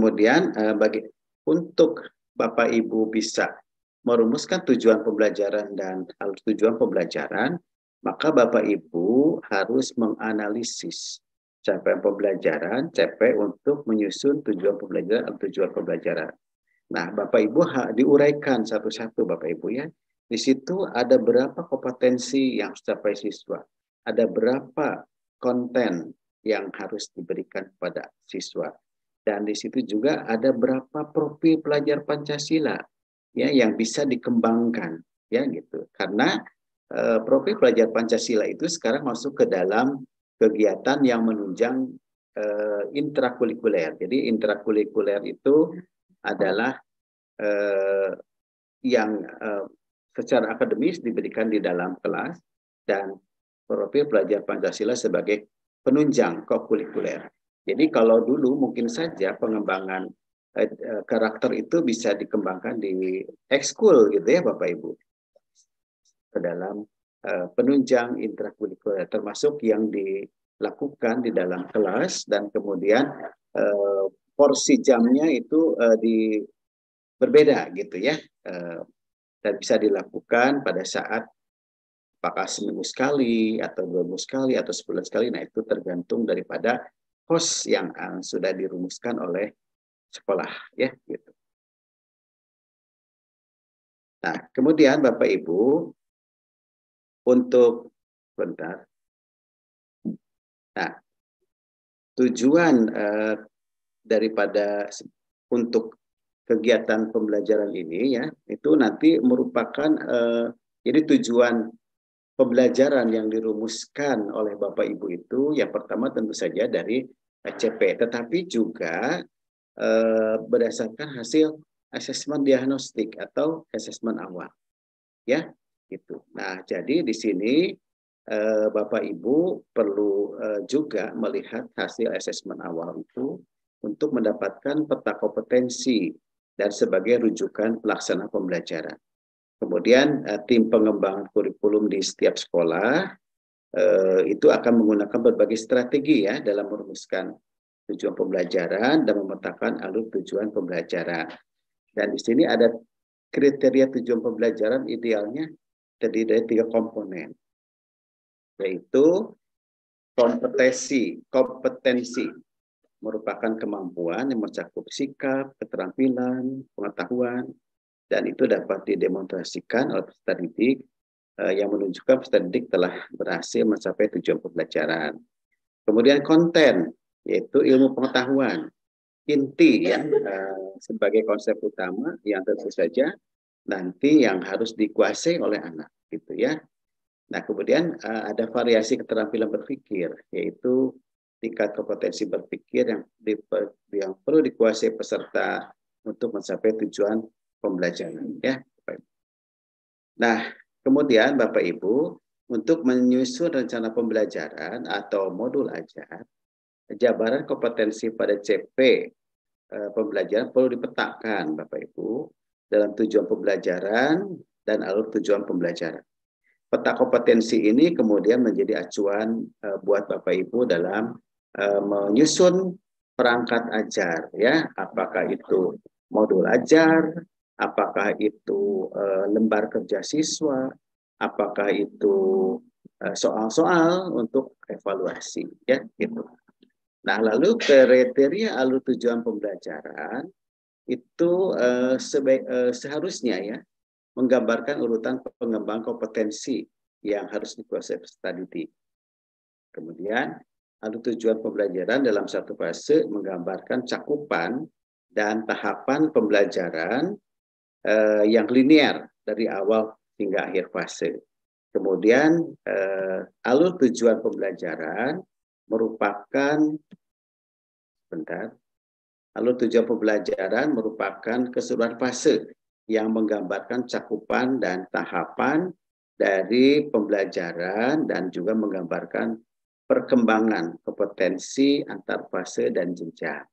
kemudian untuk Bapak Ibu bisa merumuskan tujuan pembelajaran dan tujuan pembelajaran, maka Bapak Ibu harus menganalisis capaian pembelajaran, CP untuk menyusun tujuan pembelajaran atau tujuan pembelajaran. Nah, Bapak Ibu diuraikan satu-satu Bapak Ibu ya. Di situ ada berapa kompetensi yang dicapai siswa, ada berapa konten yang harus diberikan kepada siswa. Dan di situ juga ada berapa profil pelajar Pancasila ya yang bisa dikembangkan ya gitu. Karena profil pelajar Pancasila itu sekarang masuk ke dalam kegiatan yang menunjang intrakurikuler. Jadi intrakurikuler itu adalah yang secara akademis diberikan di dalam kelas dan profil pelajar Pancasila sebagai penunjang kokurikuler. Jadi kalau dulu mungkin saja pengembangan karakter itu bisa dikembangkan di ekskul gitu ya Bapak Ibu. Ke dalam penunjang intrakurikuler termasuk yang dilakukan di dalam kelas dan kemudian porsi jamnya itu berbeda gitu ya. Dan bisa dilakukan pada saat apakah seminggu sekali atau 2 minggu sekali atau sebulan sekali. Nah itu tergantung daripada kos yang sudah dirumuskan oleh sekolah ya gitu. Nah kemudian Bapak Ibu untuk bentar. Nah tujuan daripada untuk kegiatan pembelajaran ini ya itu nanti merupakan jadi tujuan pembelajaran yang dirumuskan oleh Bapak Ibu itu yang pertama tentu saja dari CP, tetapi juga berdasarkan hasil asesmen diagnostik atau asesmen awal, ya gitu. Nah, jadi di sini Bapak Ibu perlu juga melihat hasil asesmen awal itu untuk mendapatkan peta kompetensi dan sebagai rujukan pelaksana pembelajaran. Kemudian tim pengembangan kurikulum di setiap sekolah itu akan menggunakan berbagai strategi ya dalam merumuskan tujuan pembelajaran dan memetakan alur tujuan pembelajaran. Dan di sini ada kriteria tujuan pembelajaran idealnya terdiri dari 3 komponen, yaitu kompetensi merupakan kemampuan yang mencakup sikap, keterampilan, pengetahuan, dan itu dapat didemonstrasikan oleh peserta didik yang menunjukkan peserta didik telah berhasil mencapai tujuan pembelajaran. Kemudian konten, yaitu ilmu pengetahuan, inti ya sebagai konsep utama yang tentu saja nanti yang harus dikuasai oleh anak, gitu ya. Nah kemudian ada variasi keterampilan berpikir, yaitu tingkat kompetensi berpikir yang perlu dikuasai peserta untuk mencapai tujuan pembelajaran ya. Nah, kemudian Bapak Ibu untuk menyusun rencana pembelajaran atau modul ajar, jabaran kompetensi pada CP pembelajaran perlu dipetakan Bapak Ibu dalam tujuan pembelajaran dan alur tujuan pembelajaran. Peta kompetensi ini kemudian menjadi acuan buat Bapak Ibu dalam menyusun perangkat ajar ya, apakah itu modul ajar, apakah itu lembar kerja siswa, apakah itu soal-soal untuk evaluasi ya gitu. Nah, lalu kriteria alur tujuan pembelajaran itu seharusnya ya menggambarkan urutan pengembangan kompetensi yang harus dikuasai peserta didik. Kemudian alur tujuan pembelajaran dalam satu fase menggambarkan cakupan dan tahapan pembelajaran yang linear dari awal hingga akhir fase. Kemudian alur tujuan pembelajaran merupakan alur tujuan pembelajaran merupakan keseluruhan fase yang menggambarkan cakupan dan tahapan dari pembelajaran dan juga menggambarkan perkembangan kompetensi antar fase dan jenjang.